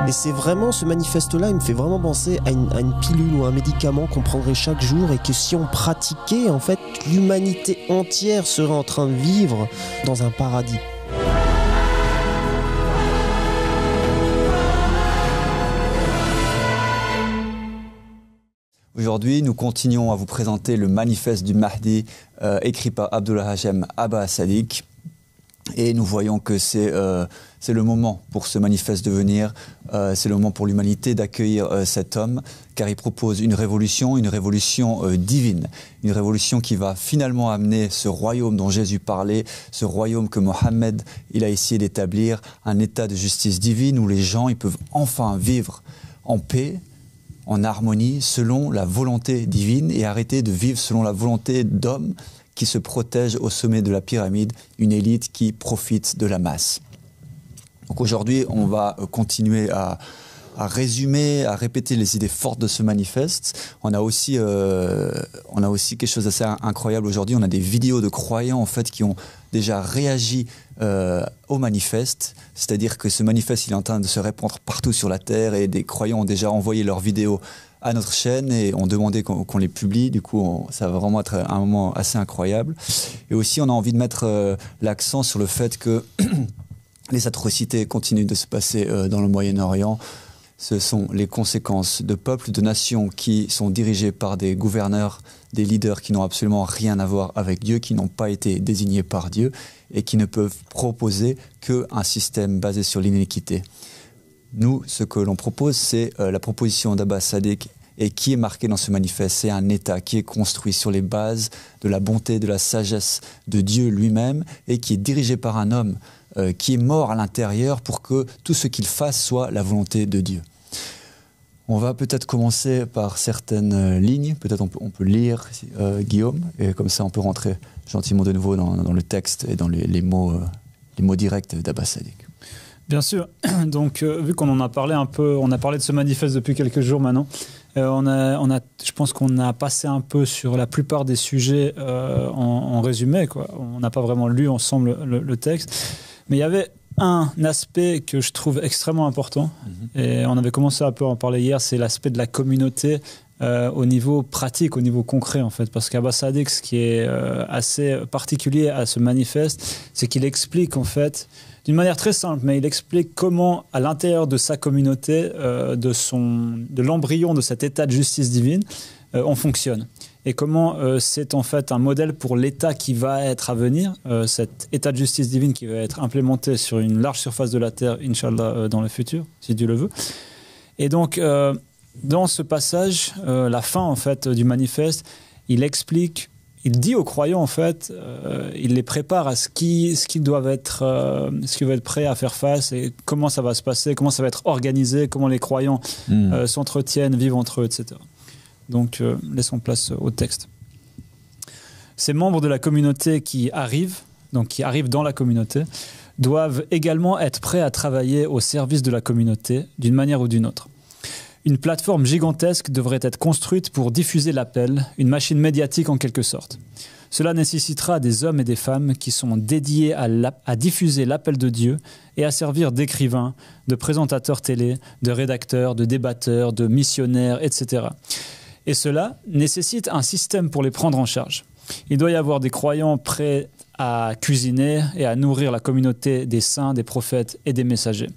Et c'est vraiment, ce manifeste-là, il me fait vraiment penser à une pilule ou un médicament qu'on prendrait chaque jour et que si on pratiquait, en fait, l'humanité entière serait en train de vivre dans un paradis. Aujourd'hui, nous continuons à vous présenter le manifeste du Mahdi écrit par Abdullah Hachem Abbas Sadiq. Et nous voyons que c'est le moment pour ce manifeste de venir, c'est le moment pour l'humanité d'accueillir cet homme, car il propose une révolution divine, une révolution qui va finalement amener ce royaume dont Jésus parlait, ce royaume que Mohammed il a essayé d'établir, un état de justice divine où les gens ils peuvent enfin vivre en paix, en harmonie, selon la volonté divine et arrêter de vivre selon la volonté d'hommes qui se protègent au sommet de la pyramide, une élite qui profite de la masse. Donc aujourd'hui, on va continuer à résumer, à répéter les idées fortes de ce manifeste. On a aussi quelque chose d'assez incroyable aujourd'hui. On a des vidéos de croyants en fait qui ont déjà réagi au manifeste. C'est-à-dire que ce manifeste, il est en train de se répandre partout sur la terre et des croyants ont déjà envoyé leurs vidéos à notre chaîne et ont demandé qu'on les publie. Du coup, ça va vraiment être un moment assez incroyable. Et aussi, on a envie de mettre l'accent sur le fait que les atrocités continuent de se passer dans le Moyen-Orient. Ce sont les conséquences de peuples, de nations qui sont dirigés par des gouverneurs, des leaders qui n'ont absolument rien à voir avec Dieu, qui n'ont pas été désignés par Dieu et qui ne peuvent proposer qu'un système basé sur l'iniquité. Nous, ce que l'on propose, c'est la proposition d'Abbas Sadiq et qui est marqué dans ce manifeste. C'est un État qui est construit sur les bases de la bonté, de la sagesse de Dieu lui-même et qui est dirigé par un homme qui est mort à l'intérieur pour que tout ce qu'il fasse soit la volonté de Dieu. On va peut-être commencer par certaines lignes, peut-être on peut lire Guillaume, et comme ça on peut rentrer gentiment de nouveau dans le texte et dans les mots directs d'Abbas Sadiq. Bien sûr, donc vu qu'on en a parlé un peu, on a parlé de ce manifeste depuis quelques jours maintenant, je pense qu'on a passé un peu sur la plupart des sujets en résumé, quoi. On n'a pas vraiment lu ensemble le texte, mais il y avait un aspect que je trouve extrêmement important, et on avait commencé un peu à en parler hier, c'est l'aspect de la communauté au niveau pratique, au niveau concret en fait, parce qu'Abbas Sadiq, ce qui est assez particulier à ce manifeste, c'est qu'il explique en fait, d'une manière très simple, mais il explique comment à l'intérieur de sa communauté, de l'embryon de cet état de justice divine, on fonctionne. Et comment c'est en fait un modèle pour l'État qui va être à venir, cet état de justice divine qui va être implémenté sur une large surface de la Terre, Inch'Allah, dans le futur, si Dieu le veut. Et donc, dans ce passage, la fin en fait du manifeste, il explique, il dit aux croyants en fait, il les prépare à ce qu'ils doivent être, ce qu'ils vont être prêts à faire face et comment ça va se passer, comment ça va être organisé, comment les croyants s'entretiennent, vivent entre eux, etc. Donc, laissons place au texte. Ces membres de la communauté qui arrivent dans la communauté, doivent également être prêts à travailler au service de la communauté d'une manière ou d'une autre. Une plateforme gigantesque devrait être construite pour diffuser l'appel, une machine médiatique en quelque sorte. Cela nécessitera des hommes et des femmes qui sont dédiés à diffuser l'appel de Dieu et à servir d'écrivains, de présentateurs télé, de rédacteurs, de débatteurs, de missionnaires, etc. Et cela nécessite un système pour les prendre en charge. Il doit y avoir des croyants prêts à cuisiner et à nourrir la communauté des saints, des prophètes et des messagers.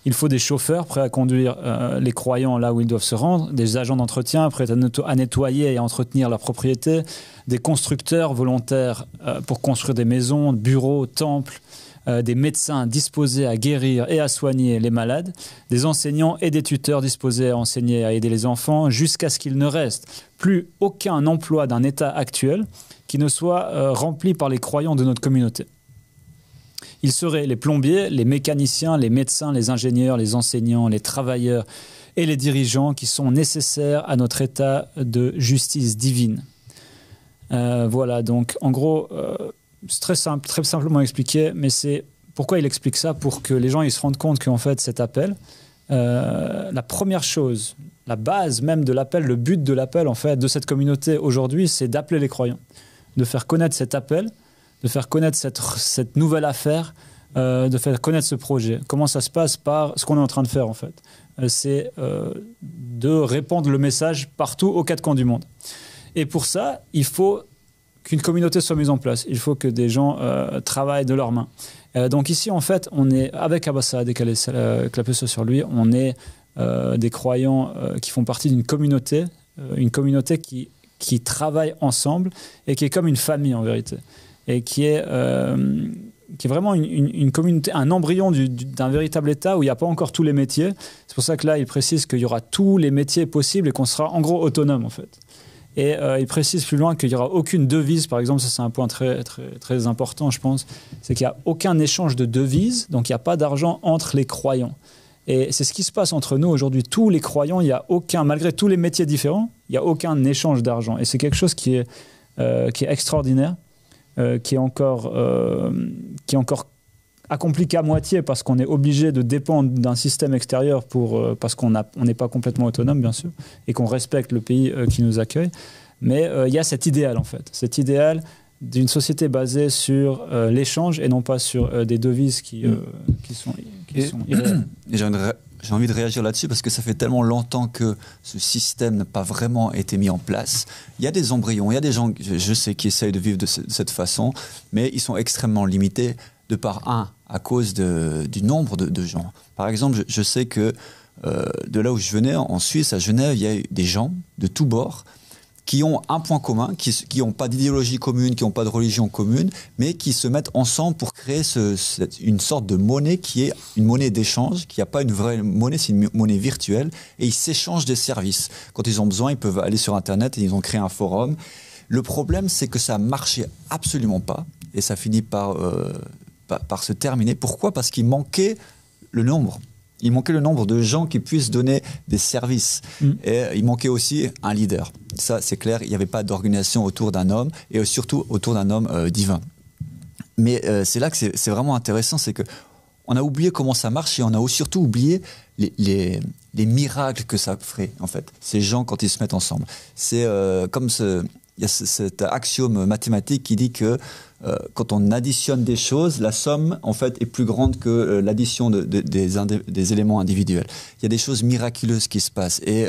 Il faut des chauffeurs prêts à conduire les croyants là où ils doivent se rendre, des agents d'entretien prêts à nettoyer et à entretenir la propriété, des constructeurs volontaires pour construire des maisons, bureaux, temples, des médecins disposés à guérir et à soigner les malades, des enseignants et des tuteurs disposés à enseigner et à aider les enfants, jusqu'à ce qu'il ne reste plus aucun emploi d'un État actuel qui ne soit rempli par les croyants de notre communauté. Ils seraient les plombiers, les mécaniciens, les médecins, les ingénieurs, les enseignants, les travailleurs et les dirigeants qui sont nécessaires à notre état de justice divine. Voilà, donc en gros, c'est très simple, très simplement expliqué, mais c'est pourquoi il explique ça, pour que les gens ils se rendent compte qu'en fait cet appel, la première chose, la base même de l'appel, le but de l'appel en fait de cette communauté aujourd'hui, c'est d'appeler les croyants, de faire connaître cet appel, de faire connaître cette nouvelle affaire, de faire connaître ce projet. Comment ça se passe? Par ce qu'on est en train de faire en fait. c'est de répandre le message partout aux quatre coins du monde. Et pour ça, il faut qu'une communauté soit mise en place. Il faut que des gens travaillent de leurs mains. Donc ici, en fait, on est avec Abbas Saadek, que la paix soit sur lui, on est des croyants qui font partie d'une communauté, qui travaille ensemble et qui est comme une famille en vérité. Et qui est vraiment une communauté, un embryon d'un véritable État où il n'y a pas encore tous les métiers. C'est pour ça que là, il précise qu'il y aura tous les métiers possibles et qu'on sera en gros autonome en fait. Et il précise plus loin qu'il n'y aura aucune devise, par exemple, ça c'est un point très, très, très important je pense, c'est qu'il n'y a aucun échange de devises, donc il n'y a pas d'argent entre les croyants. Et c'est ce qui se passe entre nous aujourd'hui. Tous les croyants, il n'y a aucun, malgré tous les métiers différents, il n'y a aucun échange d'argent. Et c'est quelque chose qui est extraordinaire, qui est encore accompli qu'à moitié parce qu'on est obligé de dépendre d'un système extérieur parce qu'on n'est pas complètement autonome, bien sûr, et qu'on respecte le pays qui nous accueille. Mais il y a cet idéal, en fait. Cet idéal d'une société basée sur l'échange et non pas sur des devises qui sont irréelles. J'ai envie de réagir là-dessus parce que ça fait tellement longtemps que ce système n'a pas vraiment été mis en place. Il y a des embryons, il y a des gens, je sais, qui essayent de vivre de cette façon, mais ils sont extrêmement limités de par à cause du nombre de gens. Par exemple, je sais que de là où je venais, en Suisse, à Genève, il y a eu des gens de tous bords qui ont un point commun, qui n'ont pas d'idéologie commune, qui n'ont pas de religion commune, mais qui se mettent ensemble pour créer une sorte de monnaie qui est une monnaie d'échange, qui n'a pas une vraie monnaie, c'est une monnaie virtuelle, et ils s'échangent des services. Quand ils ont besoin, ils peuvent aller sur Internet et ils ont créé un forum. Le problème, c'est que ça ne marchait absolument pas, et ça finit par se terminer. Pourquoi ? Parce qu'il manquait le nombre. Il manquait le nombre de gens qui puissent donner des services. Et il manquait aussi un leader. Ça, c'est clair, il n'y avait pas d'organisation autour d'un homme, et surtout autour d'un homme divin. Mais c'est là que c'est vraiment intéressant, c'est qu'on a oublié comment ça marche, et on a surtout oublié les miracles que ça ferait, en fait, ces gens quand ils se mettent ensemble. C'est comme il y a cet axiome mathématique qui dit que quand on additionne des choses, la somme en fait est plus grande que l'addition des éléments individuels. Il y a des choses miraculeuses qui se passent. Et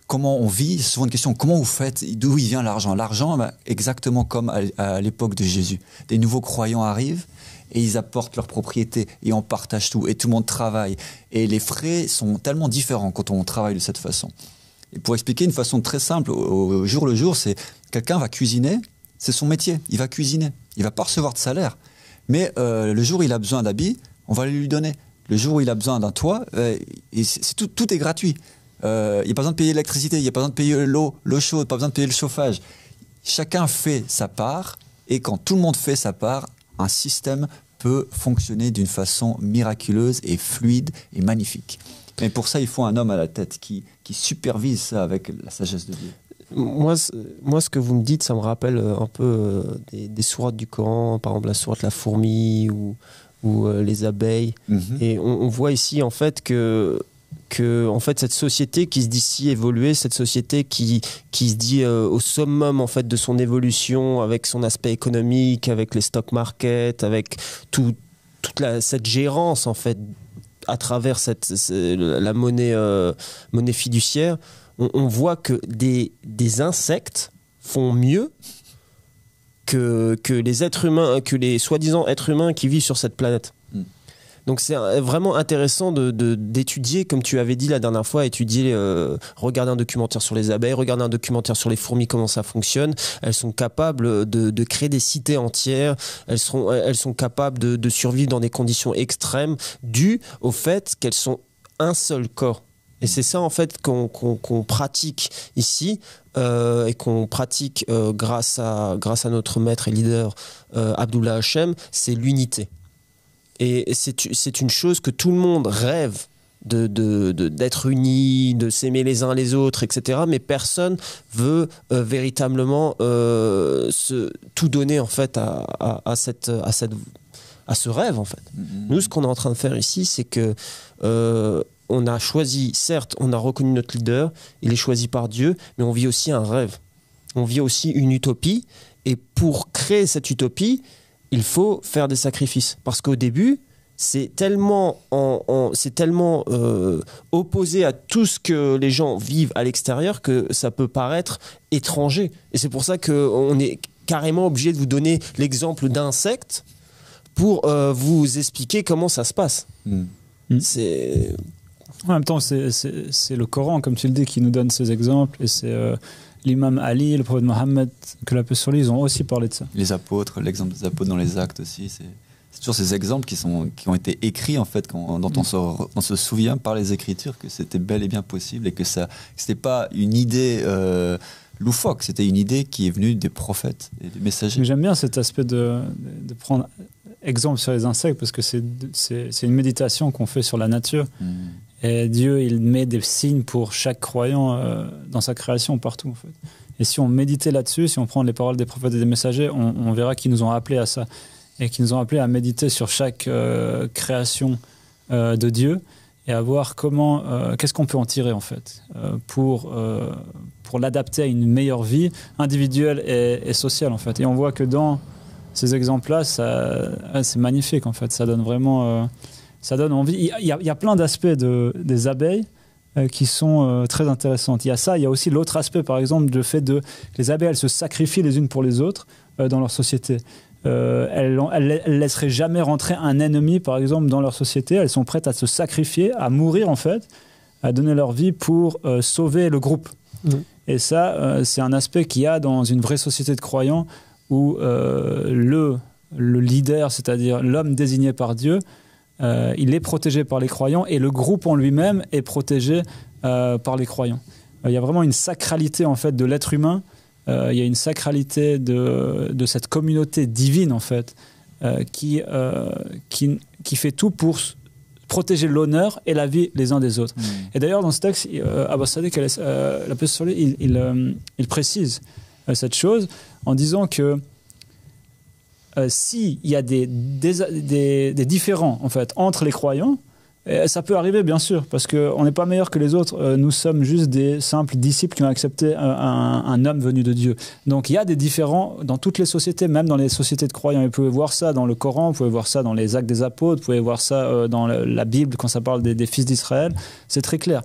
comment on vit, c'est souvent une question, comment vous faites, d'où il vient l'argent ? L'argent, exactement comme à l'époque de Jésus. Des nouveaux croyants arrivent et ils apportent leurs propriétés et on partage tout et tout le monde travaille. Et les frais sont tellement différents quand on travaille de cette façon. Et pour expliquer une façon très simple, au jour le jour, c'est quelqu'un va cuisiner, c'est son métier, il va cuisiner, il va pas recevoir de salaire. Mais le jour où il a besoin d'habits, on va lui donner. Le jour où il a besoin d'un toit, tout est gratuit. Il n'y a pas besoin de payer l'électricité, il n'y a pas besoin de payer l'eau chaude, pas besoin de payer le chauffage. Chacun fait sa part, et quand tout le monde fait sa part, un système peut fonctionner d'une façon miraculeuse et fluide et magnifique. Mais pour ça, il faut un homme à la tête qui supervise ça avec la sagesse de Dieu. Moi, ce que vous me dites, ça me rappelle un peu des sourates du Coran, par exemple la sourate La Fourmi ou les abeilles. Et on voit ici en fait que en fait, cette société qui se dit si évoluée, cette société qui se dit au summum en fait, de son évolution, avec son aspect économique, avec les stock markets, avec toute cette gérance en fait, à travers la monnaie fiduciaire, on voit que des insectes font mieux que les êtres humains, que les soi-disant êtres humains qui vivent sur cette planète. Donc c'est vraiment intéressant d'étudier, comme tu avais dit la dernière fois, regarder un documentaire sur les abeilles, regarder un documentaire sur les fourmis, comment ça fonctionne. Elles sont capables de créer des cités entières, elles sont capables de survivre dans des conditions extrêmes dues au fait qu'elles sont un seul corps. Et c'est ça en fait qu'on pratique ici et qu'on pratique grâce à notre maître et leader Abdullah Hachem, c'est l'unité. Et c'est une chose que tout le monde rêve d'être unis, de s'aimer les uns les autres, etc. Mais personne veut véritablement tout donner en fait à ce rêve en fait. Nous, ce qu'on est en train de faire ici, c'est que on a choisi, certes, on a reconnu notre leader, il est choisi par Dieu, mais on vit aussi un rêve. On vit aussi une utopie, et pour créer cette utopie, il faut faire des sacrifices. Parce qu'au début, c'est tellement, opposé à tout ce que les gens vivent à l'extérieur que ça peut paraître étranger. Et c'est pour ça qu'on est carrément obligé de vous donner l'exemple d'un secte pour vous expliquer comment ça se passe. C'est... En même temps, c'est le Coran, comme tu le dis, qui nous donne ces exemples. Et c'est l'imam Ali, le prophète Mohammed, que la paix sur lui, ils ont aussi parlé de ça. Les apôtres, l'exemple des apôtres dans les actes aussi, c'est toujours ces exemples qui ont été écrits, en fait, dont on se souvient par les Écritures que c'était bel et bien possible et que c'était pas une idée loufoque, c'était une idée qui est venue des prophètes et des messagers. Mais j'aime bien cet aspect de prendre exemple sur les insectes parce que c'est une méditation qu'on fait sur la nature. Et Dieu, il met des signes pour chaque croyant dans sa création partout, en fait. Et si on méditait là-dessus, si on prend les paroles des prophètes et des messagers, on verra qu'ils nous ont appelés à ça. Et qu'ils nous ont appelés à méditer sur chaque création de Dieu et à voir qu'est-ce qu'on peut en tirer, en fait, pour l'adapter à une meilleure vie individuelle et sociale, en fait. Et on voit que dans ces exemples-là, c'est magnifique, en fait. Ça donne vraiment... ça donne envie. Il y a plein d'aspects des abeilles qui sont très intéressantes. Il y a ça, il y a aussi l'autre aspect, par exemple, le fait que les abeilles, elles se sacrifient les unes pour les autres dans leur société. Elles ne laisseraient jamais rentrer un ennemi, par exemple, dans leur société. Elles sont prêtes à se sacrifier, à mourir, en fait, à donner leur vie pour sauver le groupe. Et ça, c'est un aspect qu'il y a dans une vraie société de croyants où le leader, c'est-à-dire l'homme désigné par Dieu, il est protégé par les croyants et le groupe en lui-même est protégé par les croyants. Il y a vraiment une sacralité, en fait, de l'être humain. Il y a une sacralité de cette communauté divine, en fait, qui fait tout pour protéger l'honneur et la vie les uns des autres. Et d'ailleurs, dans ce texte, Abbas Sadiq, la paix sur lui, il précise cette chose en disant que s'il y a des différends, en fait, entre les croyants, ça peut arriver, bien sûr, parce qu'on n'est pas meilleur que les autres. Nous sommes juste des simples disciples qui ont accepté un homme venu de Dieu. Donc il y a des différends dans toutes les sociétés, même dans les sociétés de croyants. Vous pouvez voir ça dans le Coran, vous pouvez voir ça dans les Actes des Apôtres, vous pouvez voir ça dans la Bible quand ça parle des fils d'Israël. C'est très clair.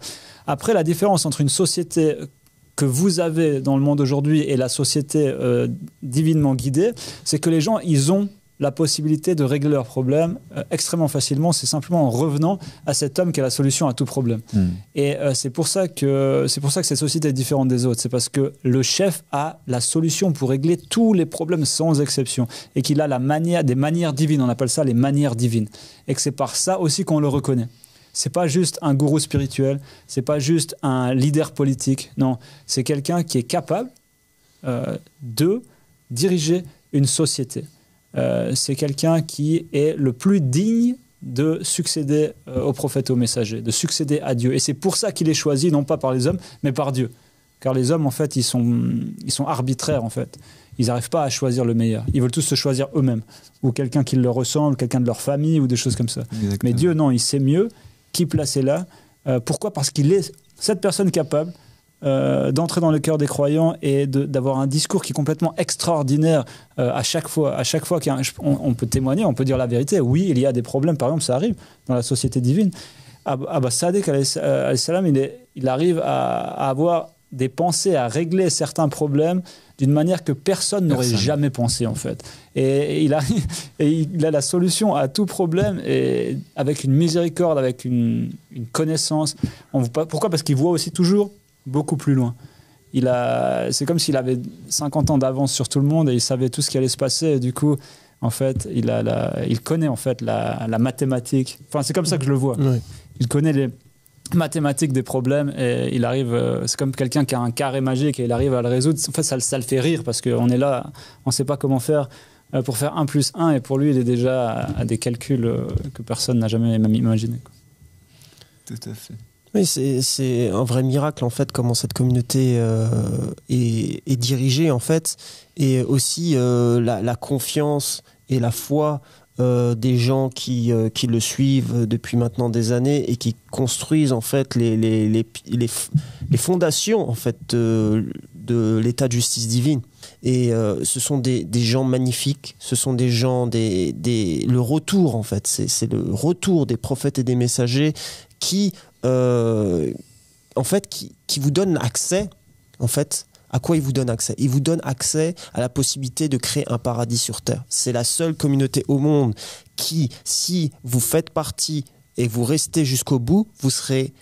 Après, la différence entre une société que vous avez dans le monde aujourd'hui et la société divinement guidée, c'est que les gens, ils ont la possibilité de régler leurs problèmes extrêmement facilement. C'est simplement en revenant à cet homme qui a la solution à tout problème. Et c'est pour ça que cette société est différente des autres. C'est parce que le chef a la solution pour régler tous les problèmes sans exception et qu'il a des manières divines. On appelle ça les manières divines. Et que c'est par ça aussi qu'on le reconnaît. C'est pas juste un gourou spirituel, c'est pas juste un leader politique. Non, c'est quelqu'un qui est capable de diriger une société. C'est quelqu'un qui est le plus digne de succéder au prophète et au messager, de succéder à Dieu. Et c'est pour ça qu'il est choisi, non pas par les hommes, mais par Dieu. Car les hommes, en fait, ils sont arbitraires, en fait. Ils n'arrivent pas à choisir le meilleur. Ils veulent tous se choisir eux-mêmes. Ou quelqu'un qui leur ressemble, quelqu'un de leur famille, ou des choses comme ça. Exactement. Mais Dieu, non, il sait mieux qui placer là. Pourquoi ? Parce qu'il est cette personne capable d'entrer dans le cœur des croyants et d'avoir un discours qui est complètement extraordinaire à chaque fois on peut témoigner, on peut dire la vérité. Oui, il y a des problèmes, par exemple, ça arrive dans la société divine. Abbas Sadiq, il arrive à avoir des pensées, à régler certains problèmes d'une manière que personne n'aurait jamais pensé, en fait. Et il a la solution à tout problème, et avec une miséricorde, avec une connaissance. Pourquoi ? Parce qu'il voit aussi toujours beaucoup plus loin. C'est comme s'il avait 50 ans d'avance sur tout le monde et il savait tout ce qui allait se passer. Et du coup, en fait, il connaît, en fait, la mathématique. Enfin, c'est comme ça que je le vois. Oui. Il connaît les mathématiques des problèmes et il arrive, c'est comme quelqu'un qui a un carré magique et il arrive à le résoudre. En fait, ça le fait rire parce qu'on est là, on ne sait pas comment faire pour faire 1 + 1 et pour lui, il est déjà à des calculs que personne n'a jamais même imaginé. Tout à fait. Oui, c'est un vrai miracle, en fait, comment cette communauté est dirigée, en fait, et aussi la confiance et la foi des gens qui le suivent depuis maintenant des années et qui construisent, en fait, les fondations, en fait, de l'état de justice divine. Et ce sont des gens magnifiques, ce sont des gens, le retour en fait, c'est le retour des prophètes et des messagers qui vous donnent accès, en fait. À quoi ils vous donnent accès? Ils vous donnent accès à la possibilité de créer un paradis sur terre. C'est la seule communauté au monde qui, si vous faites partie et vous restez jusqu'au bout, vous serez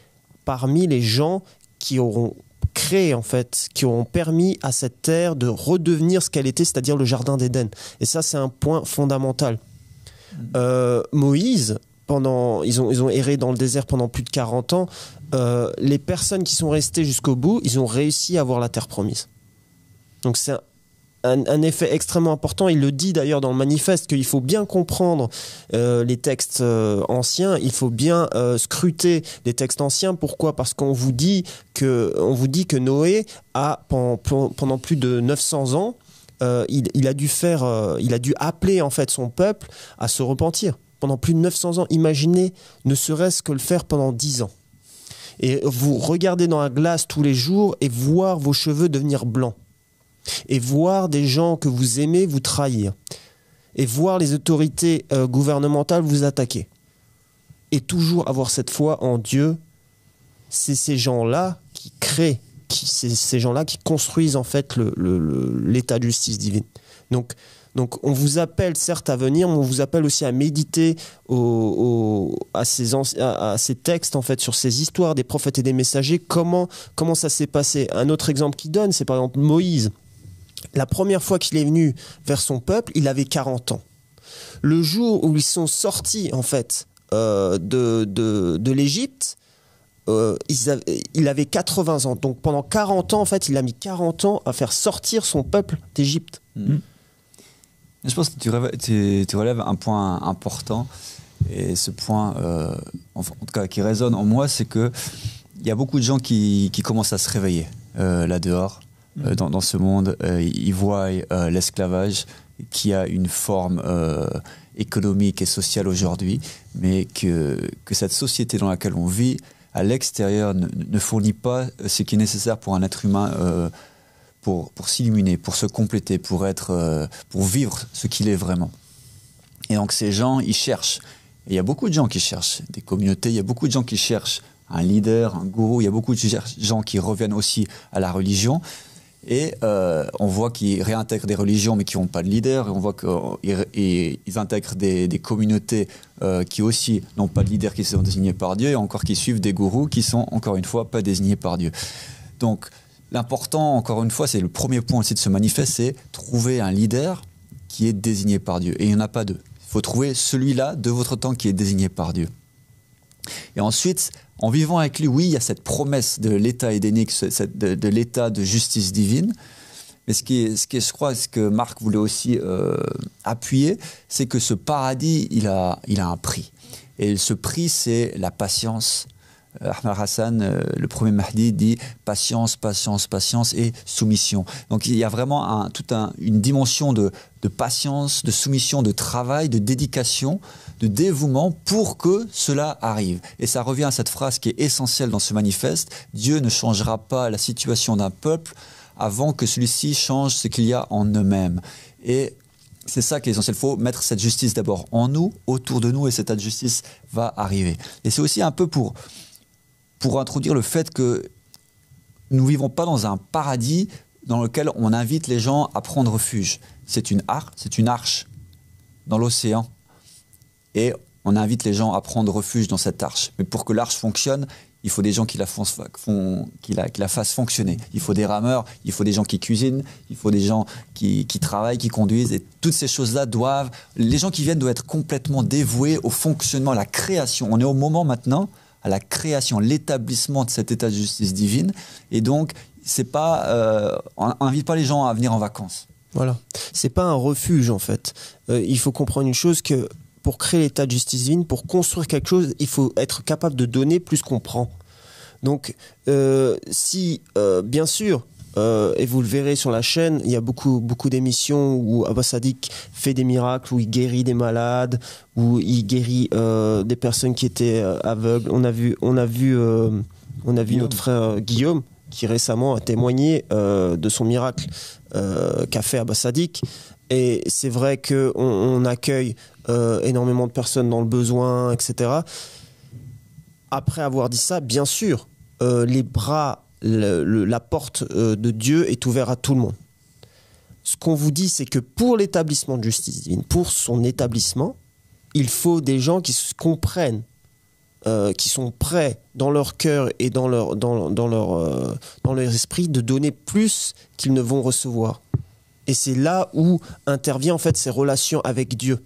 parmi les gens qui auront créé, en fait, qui auront permis à cette terre de redevenir ce qu'elle était, c'est-à-dire le jardin d'Éden. Et ça, c'est un point fondamental. Moïse, ils ont erré dans le désert pendant plus de 40 ans. Les personnes qui sont restées jusqu'au bout, ils ont réussi à avoir la terre promise. Donc c'est un effet extrêmement important. Il le dit d'ailleurs dans le manifeste qu'il faut bien comprendre les textes anciens, il faut bien scruter les textes anciens. Pourquoi? Parce qu'on vous dit que Noé a pendant plus de 900 ans, il a dû appeler en fait son peuple à se repentir. Pendant plus de 900 ans, imaginez ne serait-ce que le faire pendant 10 ans. Et vous regardez dans la glace tous les jours et voir vos cheveux devenir blancs. Et voir des gens que vous aimez vous trahir. Et voir les autorités gouvernementales vous attaquer. Et toujours avoir cette foi en Dieu. C'est ces gens-là qui créent, c'est ces gens-là qui construisent en fait l'état de justice divine. Donc on vous appelle certes à venir, mais on vous appelle aussi à méditer à ces textes, en fait, sur ces histoires des prophètes et des messagers, comment ça s'est passé. Un autre exemple qu'il donne, c'est par exemple Moïse. La première fois qu'il est venu vers son peuple, il avait 40 ans. Le jour où ils sont sortis, en fait, de l'Égypte, il avait 80 ans. Donc pendant 40 ans, en fait, il a mis 40 ans à faire sortir son peuple d'Égypte. Je pense que tu relèves un point important, et ce point, en tout cas, qui résonne en moi, c'est que il y a beaucoup de gens qui commencent à se réveiller là dehors, dans ce monde. Ils voient l'esclavage qui a une forme économique et sociale aujourd'hui, mais que cette société dans laquelle on vit, à l'extérieur, ne fournit pas ce qui est nécessaire pour un être humain pour s'illuminer, pour se compléter, pour vivre ce qu'il est vraiment. Et donc ces gens, ils cherchent. Et il y a beaucoup de gens qui cherchent des communautés, il y a beaucoup de gens qui cherchent un leader, un gourou, il y a beaucoup de gens qui reviennent aussi à la religion. Et on voit qu'ils réintègrent des religions mais qui n'ont pas de leader. Et on voit qu'ils intègrent des communautés qui aussi n'ont pas de leader, qui sont désignés par Dieu, et encore qui suivent des gourous qui sont, encore une fois, pas désignés par Dieu. Donc, l'important, encore une fois, c'est le premier point aussi de ce manifeste, c'est trouver un leader qui est désigné par Dieu. Et il n'y en a pas deux. Il faut trouver celui-là de votre temps qui est désigné par Dieu. Et ensuite, en vivant avec lui, oui, il y a cette promesse de l'état édénique, de l'état de justice divine. Mais ce qui est, je crois, ce que Marc voulait aussi appuyer, c'est que ce paradis, il a un prix. Et ce prix, c'est la patience. Ahmed Hassan, le premier Mahdi, dit patience, patience, patience et soumission. Donc il y a vraiment une dimension de patience, de soumission, de travail, de dédication, de dévouement pour que cela arrive. Et ça revient à cette phrase qui est essentielle dans ce manifeste: Dieu ne changera pas la situation d'un peuple avant que celui-ci change ce qu'il y a en eux-mêmes. Et c'est ça qui est essentiel. Il faut mettre cette justice d'abord en nous, autour de nous, et cette justice va arriver. Et c'est aussi un peu pour introduire le fait que nous ne vivons pas dans un paradis dans lequel on invite les gens à prendre refuge. C'est une arche dans l'océan, et on invite les gens à prendre refuge dans cette arche. Mais pour que l'arche fonctionne, il faut des gens qui la fassent fonctionner. Il faut des rameurs, il faut des gens qui cuisinent, il faut des gens qui travaillent, qui conduisent. Et toutes ces choses-là les gens qui viennent doivent être complètement dévoués au fonctionnement, à la création. On est au moment maintenant à la création, l'établissement de cet état de justice divine. Et donc, on n'invite pas les gens à venir en vacances. Voilà. C'est pas un refuge, en fait. Il faut comprendre une chose, que pour créer l'état de justice divine, pour construire quelque chose, il faut être capable de donner plus qu'on prend. Donc, bien sûr, et vous le verrez sur la chaîne, il y a beaucoup d'émissions où Abbas Sadiq fait des miracles, où il guérit des malades, où il guérit des personnes qui étaient aveugles. On a vu notre frère Guillaume qui récemment a témoigné de son miracle qu'a fait Abbas Sadiq. Et c'est vrai qu'on accueille énormément de personnes dans le besoin, etc. Après avoir dit ça, bien sûr, les bras, la porte de Dieu est ouverte à tout le monde. Ce qu'on vous dit, c'est que pour l'établissement de justice divine, pour son établissement, il faut des gens qui se comprennent, qui sont prêts dans leur cœur et dans leur esprit de donner plus qu'ils ne vont recevoir. Et c'est là où intervient en fait ces relations avec Dieu.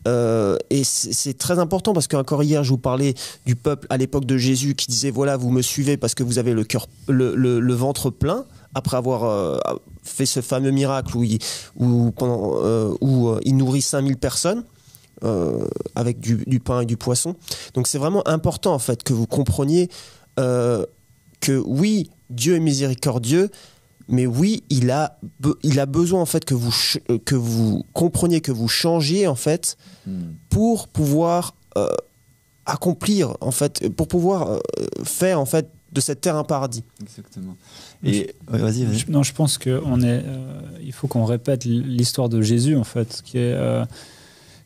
Et c'est très important parce qu'encore hier je vous parlais du peuple à l'époque de Jésus qui disait voilà, vous me suivez parce que vous avez le cœur, le ventre plein après avoir fait ce fameux miracle où il nourrit 5000 personnes avec du pain et du poisson. Donc c'est vraiment important en fait que vous compreniez que oui, Dieu est miséricordieux, mais oui, il a besoin en fait que vous compreniez, que vous changiez en fait pour pouvoir accomplir en fait, pour pouvoir faire en fait de cette terre un paradis. Exactement. Et vas-y. Non, je pense que il faut qu'on répète l'histoire de Jésus en fait,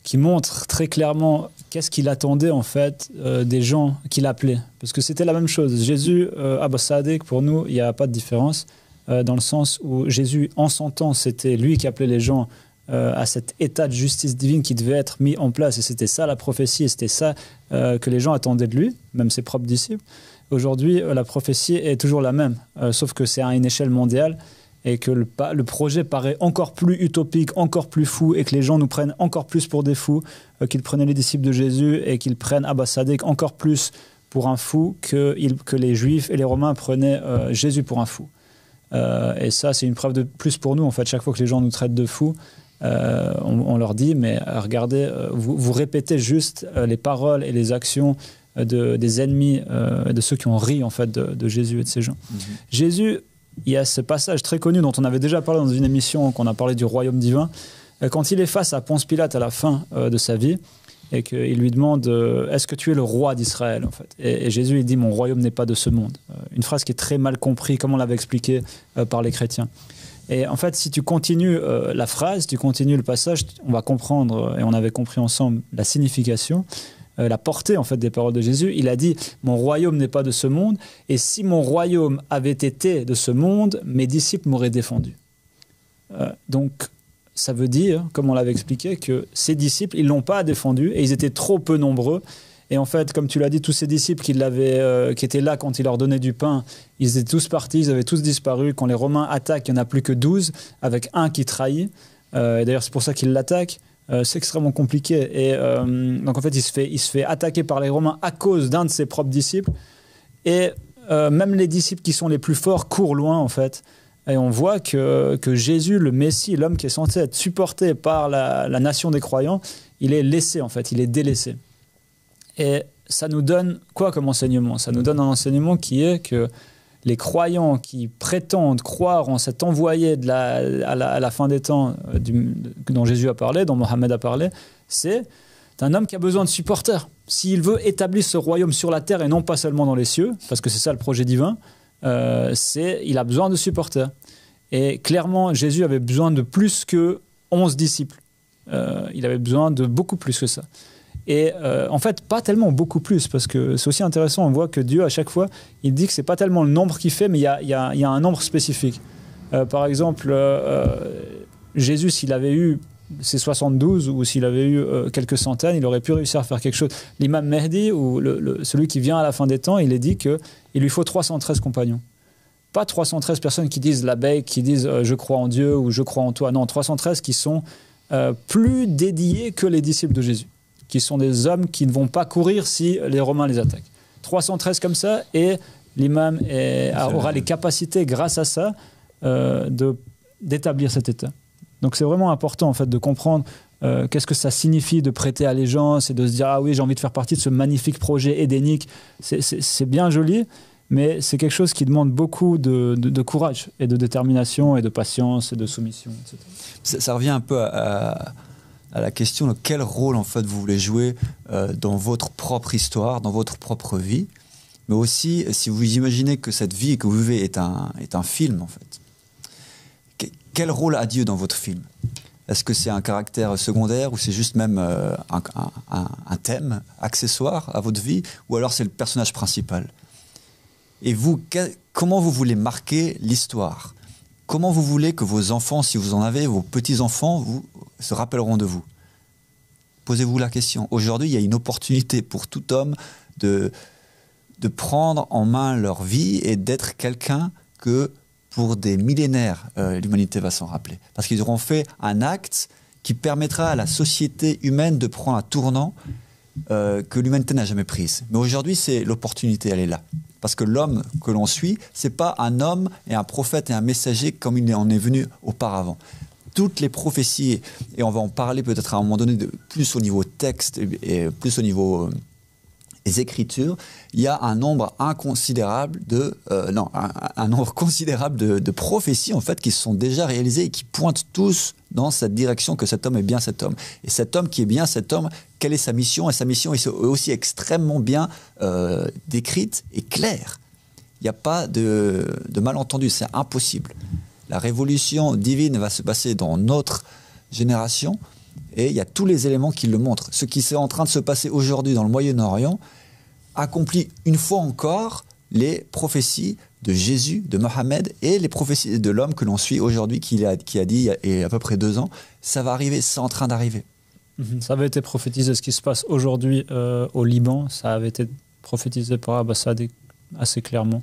qui montre très clairement qu'est-ce qu'il attendait en fait des gens qu'il appelait, parce que c'était la même chose. Jésus, Abbas Sadiq, pour nous, il n'y a pas de différence. Dans le sens où Jésus, en son temps, c'était lui qui appelait les gens à cet état de justice divine qui devait être mis en place. Et c'était ça la prophétie, et c'était ça que les gens attendaient de lui, même ses propres disciples. Aujourd'hui, la prophétie est toujours la même, sauf que c'est à une échelle mondiale et que le projet paraît encore plus utopique, encore plus fou, et que les gens nous prennent encore plus pour des fous, qu'ils prenaient les disciples de Jésus et qu'ils prennent Abbas Sadiq encore plus pour un fou que les Juifs et les Romains prenaient Jésus pour un fou. Et ça, c'est une preuve de plus pour nous. En fait, chaque fois que les gens nous traitent de fous, on leur dit, mais regardez, vous répétez juste les paroles et les actions des ennemis, de ceux qui ont ri en fait de Jésus et de ces gens. Jésus, il y a ce passage très connu dont on avait déjà parlé dans une émission, qu'on a parlé du royaume divin, quand il est face à Ponce Pilate à la fin de sa vie, et qu'il lui demande est-ce que tu es le roi d'Israël en fait, et Jésus il dit mon royaume n'est pas de ce monde, une phrase qui est très mal comprise comme on l'avait expliqué par les chrétiens. Et en fait, si tu continues la phrase, tu continues le passage, on va comprendre, et on avait compris ensemble la signification, la portée en fait des paroles de Jésus. Il a dit mon royaume n'est pas de ce monde, et si mon royaume avait été de ce monde, mes disciples m'auraient défendu. Donc ça veut dire, comme on l'avait expliqué, que ses disciples, ils ne l'ont pas défendu et ils étaient trop peu nombreux. Et en fait, comme tu l'as dit, tous ces disciples qui étaient là quand il leur donnait du pain, ils étaient tous partis, ils avaient tous disparu. Quand les Romains attaquent, il n'y en a plus que 12, avec un qui trahit. Et d'ailleurs, c'est pour ça qu'ils l'attaquent. C'est extrêmement compliqué. Et donc en fait, il se fait attaquer par les Romains à cause d'un de ses propres disciples. Et même les disciples qui sont les plus forts courent loin, en fait. Et on voit que Jésus, le Messie, l'homme qui est censé être supporté par la nation des croyants, il est laissé en fait, il est délaissé. Et ça nous donne quoi comme enseignement ? Ça nous donne un enseignement qui est que les croyants qui prétendent croire en cet envoyé à la fin des temps dont Jésus a parlé, dont Mohammed a parlé, c'est un homme qui a besoin de supporters. S'il veut établir ce royaume sur la terre et non pas seulement dans les cieux, parce que c'est ça le projet divin, il a besoin de supporters. Et clairement, Jésus avait besoin de plus que 11 disciples. Il avait besoin de beaucoup plus que ça. Et en fait, pas tellement beaucoup plus, parce que c'est aussi intéressant, on voit que Dieu, à chaque fois, il dit que c'est pas tellement le nombre qu'il fait, mais il y a un nombre spécifique. Par exemple, Jésus, s'il avait eu ses 72 ou s'il avait eu quelques centaines, il aurait pu réussir à faire quelque chose. L'imam Mahdi, ou celui qui vient à la fin des temps, il est dit qu'il lui faut 313 compagnons. Pas 313 personnes qui disent labbaik, qui disent je crois en Dieu ou je crois en toi. Non, 313 qui sont plus dédiés que les disciples de Jésus, qui sont des hommes qui ne vont pas courir si les Romains les attaquent. 313 comme ça, et l'imam aura les capacités, grâce à ça, d'établir cet état. Donc c'est vraiment important en fait de comprendre qu'est-ce que ça signifie de prêter allégeance et de se dire ah oui, j'ai envie de faire partie de ce magnifique projet édénique. C'est bien joli, mais c'est quelque chose qui demande beaucoup de courage et de détermination et de patience et de soumission, etc. Ça revient un peu à la question de quel rôle en fait vous voulez jouer dans votre propre histoire, dans votre propre vie. mais aussi si vous imaginez que cette vie que vous vivez est un film, en fait. Quel rôle a Dieu dans votre film? Est-ce que c'est un caractère secondaire ou c'est juste même un thème accessoire à votre vie, ou alors c'est le personnage principal? Et vous, comment vous voulez marquer l'histoire? Comment vous voulez que vos enfants, si vous en avez, vos petits-enfants, se rappelleront de vous? Posez-vous la question. Aujourd'hui, il y a une opportunité pour tout homme de prendre en main leur vie et d'être quelqu'un que pour des millénaires, l'humanité va s'en rappeler. Parce qu'ils auront fait un acte qui permettra à la société humaine de prendre un tournant que l'humanité n'a jamais prise. Mais aujourd'hui, c'est l'opportunité, elle est là. Parce que l'homme que l'on suit, c'est pas un homme et un prophète et un messager comme il en est venu auparavant. Toutes les prophéties, et on va en parler peut-être à un moment donné, plus au niveau texte et plus au niveau des Écritures, il y a un nombre inconsidérable un nombre considérable de prophéties en fait qui se sont déjà réalisées et qui pointent tous dans cette direction que cet homme est bien cet homme. Et cet homme qui est bien cet homme, quelle est sa mission? Et sa mission est aussi extrêmement bien décrite et claire. Il n'y a pas de malentendu, c'est impossible. La révolution divine va se passer dans notre génération et il y a tous les éléments qui le montrent. Ce qui est en train de se passer aujourd'hui dans le Moyen-Orient accomplit une fois encore les prophéties de Jésus, de Mohammed et les prophéties de l'homme que l'on suit aujourd'hui qui a dit il y a à peu près 2 ans, ça va arriver, c'est en train d'arriver. Ça avait été prophétisé, ce qui se passe aujourd'hui au Liban, ça avait été prophétisé par Abbasadi assez clairement.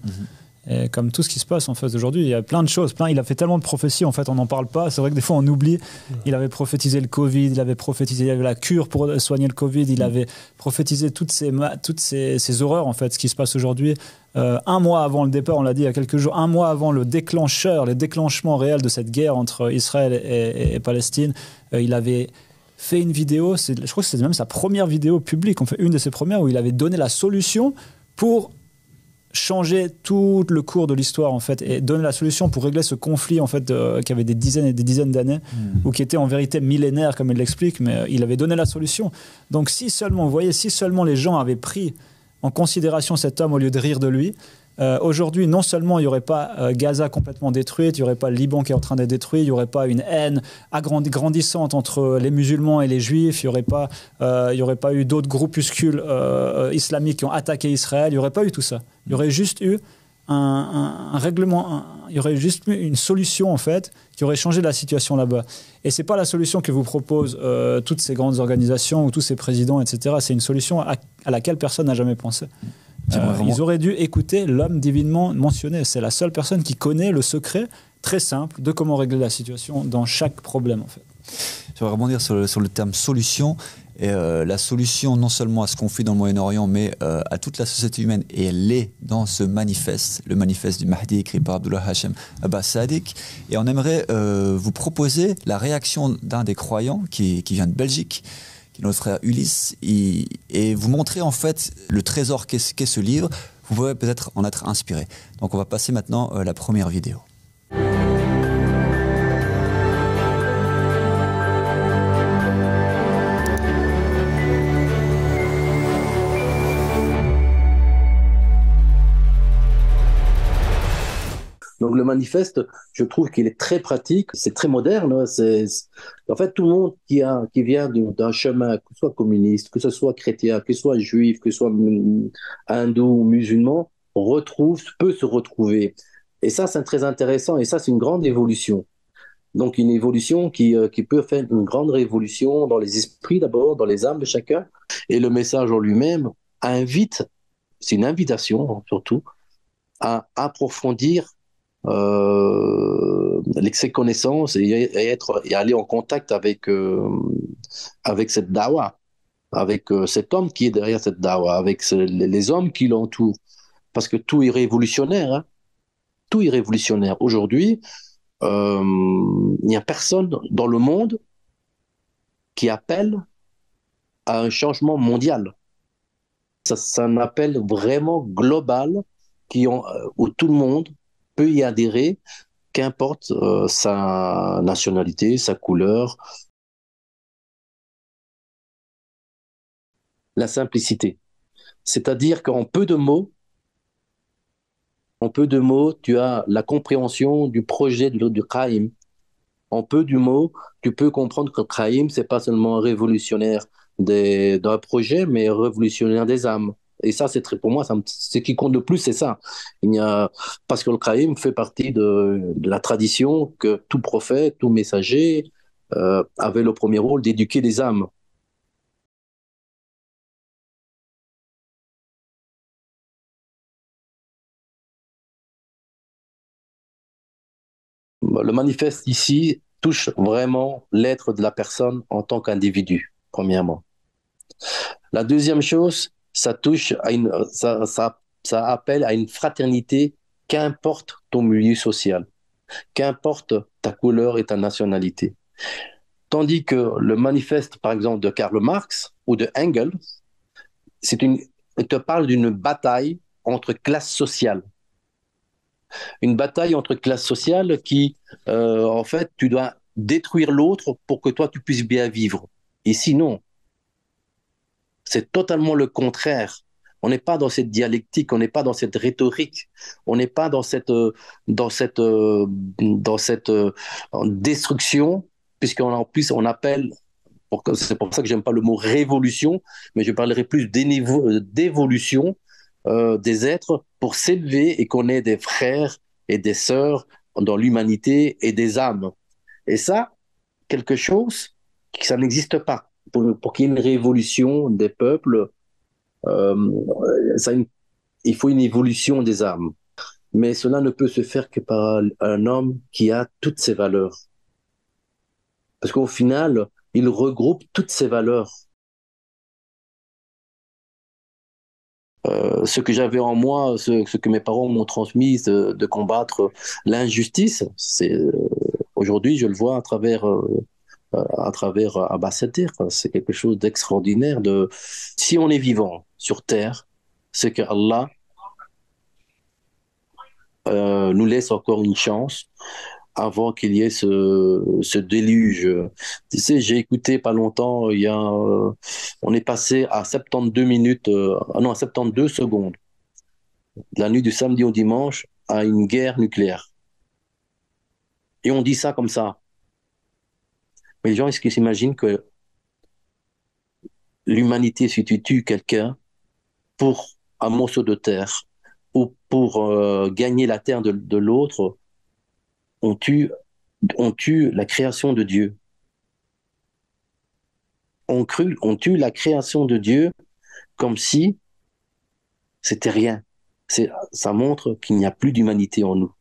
Et comme tout ce qui se passe en fait aujourd'hui, il y a plein de choses. Il a fait tellement de prophéties, en fait, on n'en parle pas. C'est vrai que des fois on oublie. Il avait prophétisé le Covid, il avait prophétisé la cure pour soigner le Covid, il avait prophétisé toutes ces horreurs, en fait, ce qui se passe aujourd'hui. 1 mois avant le départ, on l'a dit il y a quelques jours, 1 mois avant le déclenchement réel de cette guerre entre Israël et Palestine, il avait fait une vidéo, je crois que c'était même sa première vidéo publique, en fait, une de ses premières, où il avait donné la solution pour changer tout le cours de l'histoire en fait et donner la solution pour régler ce conflit en fait qui avait des dizaines et des dizaines d'années ou qui était en vérité millénaire comme il l'explique, mais il avait donné la solution. Donc si seulement, vous voyez, si seulement les gens avaient pris en considération cet homme au lieu de rire de lui, aujourd'hui non seulement il n'y aurait pas Gaza complètement détruite, il n'y aurait pas le Liban qui est en train d'être détruit, il n'y aurait pas une haine grandissante entre les musulmans et les juifs, il n'y aurait pas eu d'autres groupuscules islamiques qui ont attaqué Israël, il n'y aurait pas eu tout ça. Il y aurait juste eu un règlement, il y aurait juste eu une solution en fait qui aurait changé la situation là-bas. Et c'est pas la solution que vous proposent toutes ces grandes organisations ou tous ces présidents, etc. C'est une solution à laquelle personne n'a jamais pensé. Ils auraient dû écouter l'homme divinement mentionné. C'est la seule personne qui connaît le secret très simple de comment régler la situation dans chaque problème en fait. Je vais rebondir sur le terme solution. Et la solution non seulement à ce conflit dans le Moyen-Orient, mais à toute la société humaine, et elle est dans ce manifeste, le manifeste du Mahdi écrit par Abdullah Hashem Abbas-Sadiq. Et on aimerait vous proposer la réaction d'un des croyants qui vient de Belgique, qui est notre frère Ulysse, et vous montrer en fait le trésor qu'est ce livre. Vous pouvez peut-être en être inspiré. Donc on va passer maintenant la première vidéo. Donc le manifeste, je trouve qu'il est très pratique, c'est très moderne. En fait, tout le monde qui vient d'un chemin, que ce soit communiste, que ce soit chrétien, que ce soit juif, que ce soit hindou ou musulman, peut se retrouver. Et ça, c'est très intéressant. Et ça, c'est une grande évolution. Donc une évolution qui peut faire une grande révolution dans les esprits d'abord, dans les âmes de chacun. Et le message en lui-même c'est une invitation surtout, à approfondir ses connaissances et aller en contact avec cette dawa, avec cet homme qui est derrière cette dawa, avec les hommes qui l'entourent, parce que tout est révolutionnaire, hein. Tout est révolutionnaire. Aujourd'hui, il n'y a personne dans le monde qui appelle à un changement mondial. C'est un appel vraiment global où tout le monde peut y adhérer, qu'importe sa nationalité, sa couleur. La simplicité. C'est-à-dire qu'en peu de mots, En peu de mots, tu as la compréhension du projet du Qaïm. En peu de mots, tu peux comprendre que le Qaïm, c'est pas seulement un révolutionnaire d'un projet, mais un révolutionnaire des âmes. Et ça, pour moi, ce qui compte le plus, c'est ça. Parce que le Qaïm fait partie de la tradition que tout prophète, tout messager avait le premier rôle d'éduquer les âmes. Le manifeste ici touche vraiment l'être de la personne en tant qu'individu, premièrement. La deuxième chose, ça appelle à une fraternité, qu'importe ton milieu social, qu'importe ta couleur et ta nationalité. Tandis que le manifeste, par exemple, de Karl Marx ou de Engels, il te parle d'une bataille entre classes sociales. Une bataille entre classes sociales qui, en fait, tu dois détruire l'autre pour que toi, tu puisses bien vivre. Et sinon, c'est totalement le contraire. On n'est pas dans cette dialectique, on n'est pas dans cette rhétorique, on n'est pas dans cette destruction, puisqu'en plus on appelle, c'est pour ça que j'aime pas le mot révolution, mais je parlerai plus d'évolution des êtres pour s'élever et qu'on ait des frères et des sœurs dans l'humanité et des âmes. Et ça, quelque chose, ça n'existe pas. Pour qu'il y ait une révolution des peuples, ça, il faut une évolution des âmes. Mais cela ne peut se faire que par un homme qui a toutes ces valeurs. Parce qu'au final, il regroupe toutes ces valeurs. Ce que j'avais en moi, ce que mes parents m'ont transmis de combattre l'injustice, aujourd'hui je le vois à travers Abba Sadir. C'est quelque chose d'extraordinaire. Si on est vivant sur terre, c'est que Allah nous laisse encore une chance avant qu'il y ait ce déluge. Tu sais, j'ai écouté pas longtemps, on est passé à 72 minutes, non, à 72 secondes, la nuit du samedi au dimanche, à une guerre nucléaire. Et on dit ça comme ça. Mais les gens, est-ce qu'ils s'imaginent que l'humanité, si tu tues quelqu'un pour un morceau de terre ou pour gagner la terre de l'autre, on tue la création de Dieu. On tue la création de Dieu comme si c'était rien. Ça montre qu'il n'y a plus d'humanité en nous.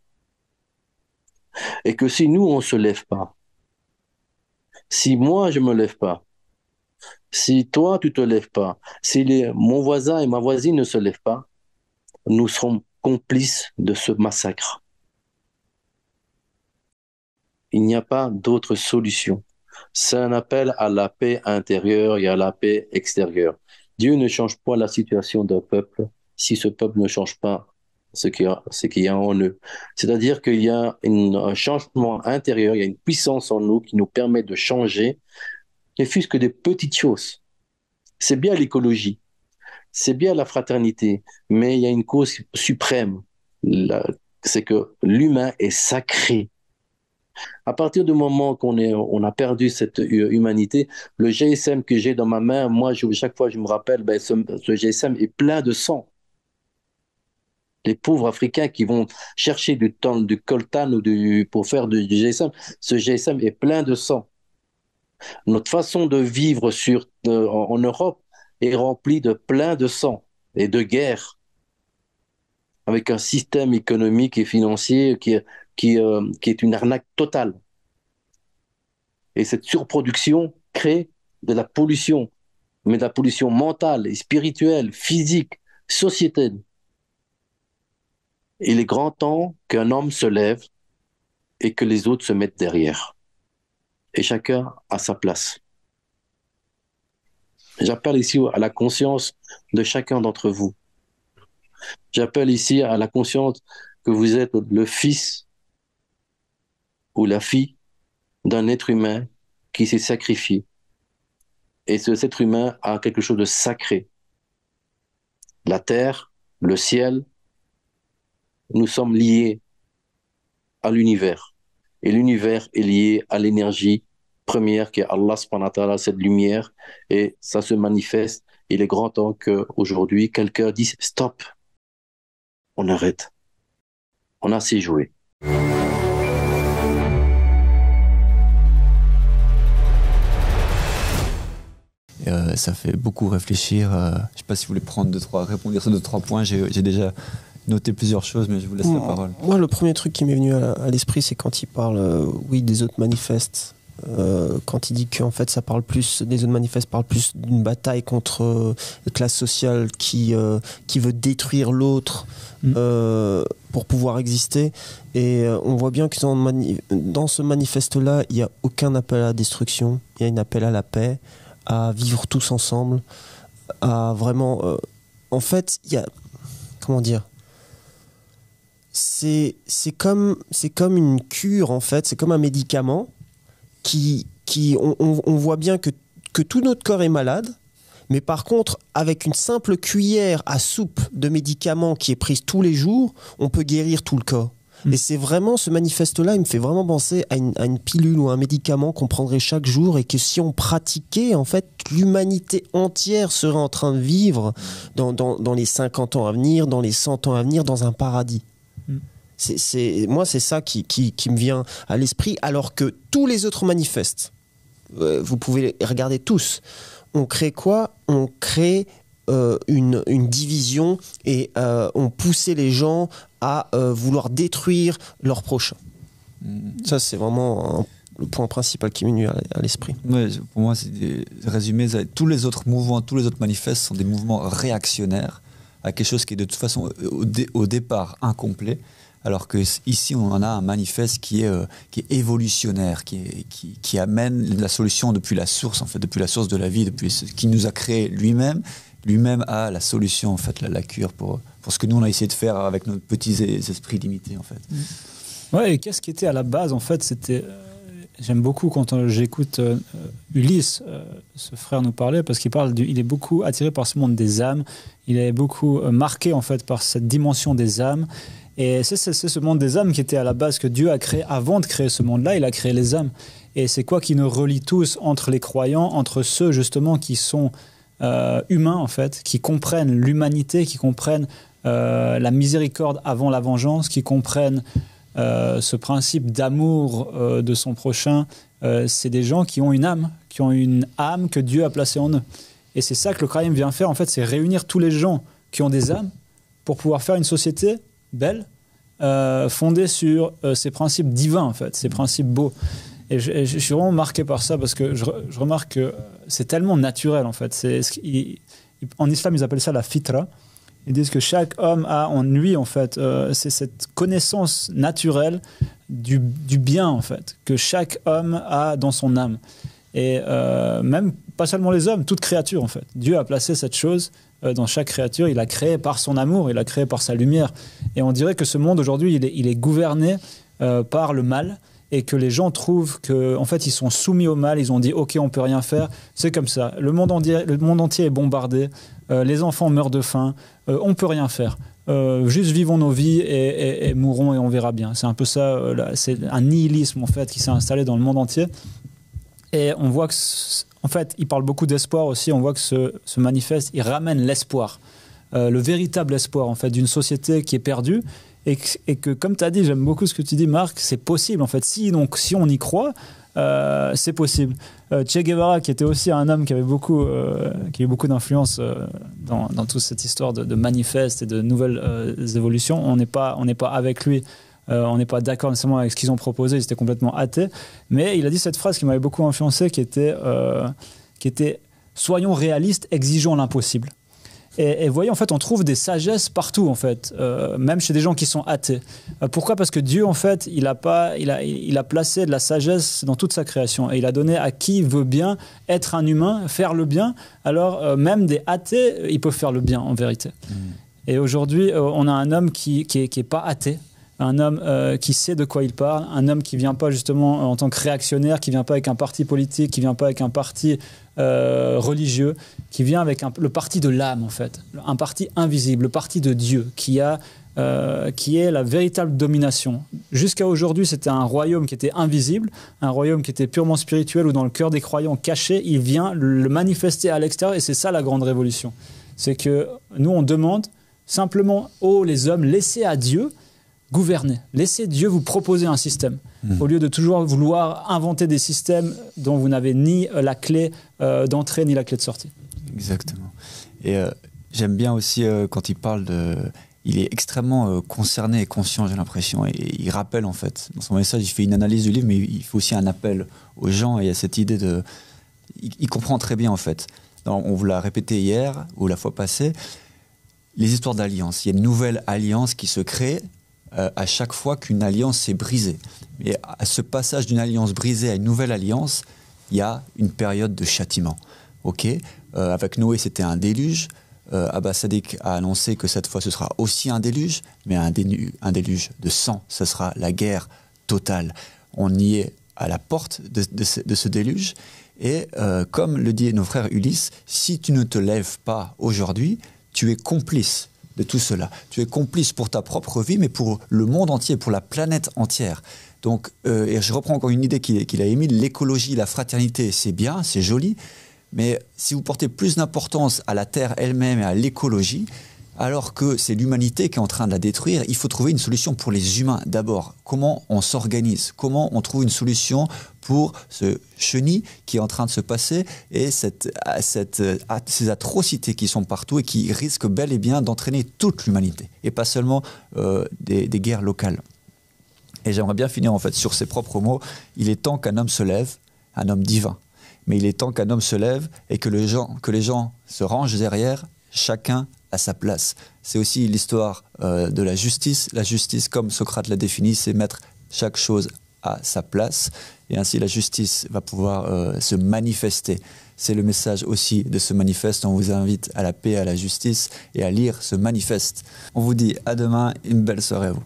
Et que si nous, on ne se lève pas, si moi, je ne me lève pas, si toi, tu ne te lèves pas, si mon voisin et ma voisine ne se lèvent pas, nous serons complices de ce massacre. Il n'y a pas d'autre solution. C'est un appel à la paix intérieure et à la paix extérieure. Dieu ne change pas la situation d'un peuple si ce peuple ne change pas ce qu'il y a en eux. C'est-à-dire qu'il y a un changement intérieur, il y a une puissance en nous qui nous permet de changer, ne fût-ce que des petites choses. C'est bien l'écologie, c'est bien la fraternité, mais il y a une cause suprême, c'est que l'humain est sacré. À partir du moment on a perdu cette humanité, le GSM que j'ai dans ma main, moi, chaque fois, je me rappelle, ce GSM est plein de sang. Les pauvres Africains qui vont chercher du coltan ou pour faire du GSM, ce GSM est plein de sang. Notre façon de vivre en Europe est remplie de plein de sang et de guerre, avec un système économique et financier qui est une arnaque totale. Et cette surproduction crée de la pollution, mais de la pollution mentale et spirituelle, physique, sociétale. Il est grand temps qu'un homme se lève et que les autres se mettent derrière. Et chacun à sa place. J'appelle ici à la conscience de chacun d'entre vous. J'appelle ici à la conscience que vous êtes le fils ou la fille d'un être humain qui s'est sacrifié. Et cet être humain a quelque chose de sacré. La terre, le ciel, nous sommes liés à l'univers. Et l'univers est lié à l'énergie première qui est Allah subhanahu wa ta'ala, cette lumière, et ça se manifeste. Il est grand temps qu'aujourd'hui, quelqu'un dise stop, on arrête, on a assez joué. Ça fait beaucoup réfléchir. Je ne sais pas si vous voulez répondre sur 2-3 points. J'ai déjà noté plusieurs choses, mais je vous laisse la parole. Moi, le premier truc qui m'est venu à l'esprit, c'est quand il parle, des autres manifestes. Quand il dit qu'en fait, des autres manifestes parlent plus d'une bataille contre la classe sociale qui veut détruire l'autre pour pouvoir exister. Et on voit bien que dans ce manifeste-là, il n'y a aucun appel à la destruction. Il y a un appel à la paix, à vivre tous ensemble, à vraiment... en fait, il y a... Comment dire ? C'est comme une cure, en fait. C'est comme un médicament on voit bien que tout notre corps est malade, mais par contre, avec une simple cuillère à soupe de médicaments qui est prise tous les jours, on peut guérir tout le corps. Et c'est vraiment, ce manifeste-là, il me fait vraiment penser à une pilule ou un médicament qu'on prendrait chaque jour, et que si on pratiquait, en fait, l'humanité entière serait en train de vivre dans les 50 ans à venir, dans les 100 ans à venir, dans un paradis. Moi, c'est ça qui me vient à l'esprit, alors que tous les autres manifestes, vous pouvez les regarder tous, on crée quoi ? On crée une division, et on poussait les gens à vouloir détruire leur prochain. Ça, c'est vraiment le point principal qui m'est venu à l'esprit. Ouais, pour moi, c'est résumé, tous les autres mouvements, tous les autres manifestes sont des mouvements réactionnaires à quelque chose qui est de toute façon au départ incomplet, alors que ici on en a un manifeste qui est évolutionnaire, qui amène la solution depuis la source, en fait, depuis la source de la vie, depuis ce qui nous a créé lui-même a la solution, en fait, la cure pour ce que nous on a essayé de faire avec nos petits esprits limités, en fait. Ouais, et qu'est-ce qui était à la base, en fait, c'était... J'aime beaucoup quand j'écoute Ulysse, ce frère, nous parler, parce il est beaucoup attiré par ce monde des âmes, il est beaucoup marqué, en fait, par cette dimension des âmes, et c'est ce monde des âmes qui était à la base, que Dieu a créé. Avant de créer ce monde-là, il a créé les âmes. Et c'est quoi qui nous relie tous entre les croyants, entre ceux, justement, qui sont humains, en fait, qui comprennent l'humanité, qui comprennent la miséricorde avant la vengeance, qui comprennent ce principe d'amour de son prochain. C'est des gens qui ont une âme que Dieu a placée en eux. Et c'est ça que le Kraïm vient faire, en fait, c'est réunir tous les gens qui ont des âmes pour pouvoir faire une société belle, fondée sur ces principes divins, en fait, ces principes beaux. Et je suis vraiment marqué par ça, parce que je remarque que c'est tellement naturel, en fait. En islam, ils appellent ça la fitra. Ils disent que chaque homme a en lui, en fait, c'est cette connaissance naturelle du bien, en fait, que chaque homme a dans son âme. Et même, pas seulement les hommes, toute créature, en fait. Dieu a placé cette chose dans chaque créature. Il l'a créé par son amour, il l'a créé par sa lumière. Et on dirait que ce monde, aujourd'hui, il est gouverné par le mal, et que les gens trouvent qu'en fait, ils sont soumis au mal. Ils ont dit, OK, on ne peut rien faire. C'est comme ça. Le monde entier est bombardé. Les enfants meurent de faim. On ne peut rien faire. Juste vivons nos vies et mourrons, et on verra bien. C'est un peu ça. C'est un nihilisme, en fait, qui s'est installé dans le monde entier. Et on voit que, en fait, il parle beaucoup d'espoir aussi. On voit que ce manifeste, il ramène l'espoir. Le véritable espoir, en fait, d'une société qui est perdue. Et que, comme tu as dit, j'aime beaucoup ce que tu dis, Marc, c'est possible, en fait. Si on y croit, c'est possible. Che Guevara, qui était aussi un homme qui avait beaucoup d'influence dans toute cette histoire de manifeste et de nouvelles évolutions, on n'est pas avec lui, on n'est pas d'accord nécessairement avec ce qu'ils ont proposé, ils étaient complètement athées, mais il a dit cette phrase qui m'avait beaucoup influencé, qui était « Soyons réalistes, exigeons l'impossible ». Et voyez, en fait, on trouve des sagesses partout, en fait, même chez des gens qui sont athées. Pourquoi ? Parce que Dieu, en fait, il a placé de la sagesse dans toute sa création, et il a donné à qui veut bien être un humain, faire le bien. Alors, même des athées, ils peuvent faire le bien, en vérité. Et aujourd'hui, on a un homme qui est pas athée, un homme qui sait de quoi il parle, un homme qui vient pas justement en tant que réactionnaire, qui vient pas avec un parti politique, qui vient pas avec un parti religieux, qui vient avec le parti de l'âme, en fait, un parti invisible, le parti de Dieu, qui a qui est la véritable domination. Jusqu'à aujourd'hui, c'était un royaume qui était invisible, un royaume qui était purement spirituel, où dans le cœur des croyants caché, il vient le manifester à l'extérieur, et c'est ça la grande révolution. C'est que nous, on demande simplement, les hommes, laissez à Dieu gouverner. Laissez Dieu vous proposer un système. Au lieu de toujours vouloir inventer des systèmes dont vous n'avez ni la clé d'entrée ni la clé de sortie. Exactement. Et j'aime bien aussi quand il parle de... Il est extrêmement concerné et conscient, j'ai l'impression. Et il rappelle, en fait, dans son message, il fait une analyse du livre, mais il fait aussi un appel aux gens. Et il y a cette idée de... Il comprend très bien, en fait. On vous l'a répété hier, ou la fois passée, les histoires d'alliance. Il y a une nouvelle alliance qui se crée à chaque fois qu'une alliance est brisée. Et à ce passage d'une alliance brisée à une nouvelle alliance, il y a une période de châtiment. Avec Noé, c'était un déluge. Abba Sadiq a annoncé que cette fois, ce sera aussi un déluge, mais un déluge de sang. Ce sera la guerre totale. On y est à la porte de ce déluge. Et comme le dit nos frères Ulysse, si tu ne te lèves pas aujourd'hui, tu es complice de tout cela. Tu es complice pour ta propre vie, mais pour le monde entier, pour la planète entière. Donc, et je reprends encore une idée qu'il a émise, l'écologie, la fraternité, c'est bien, c'est joli, mais si vous portez plus d'importance à la Terre elle-même et à l'écologie, alors que c'est l'humanité qui est en train de la détruire, il faut trouver une solution pour les humains d'abord. Comment on s'organise? Comment on trouve une solution pour ce chenil qui est en train de se passer et ces atrocités qui sont partout et qui risquent bel et bien d'entraîner toute l'humanité et pas seulement des guerres locales. Et j'aimerais bien finir en fait sur ces propres mots. Il est temps qu'un homme se lève, un homme divin. Mais il est temps qu'un homme se lève et que les gens se rangent derrière, chacun à sa place. C'est aussi l'histoire de la justice. La justice, comme Socrate l'a défini, c'est mettre chaque chose à sa place. Et ainsi, la justice va pouvoir se manifester. C'est le message aussi de ce manifeste. On vous invite à la paix, à la justice et à lire ce manifeste. On vous dit à demain. Une belle soirée à vous.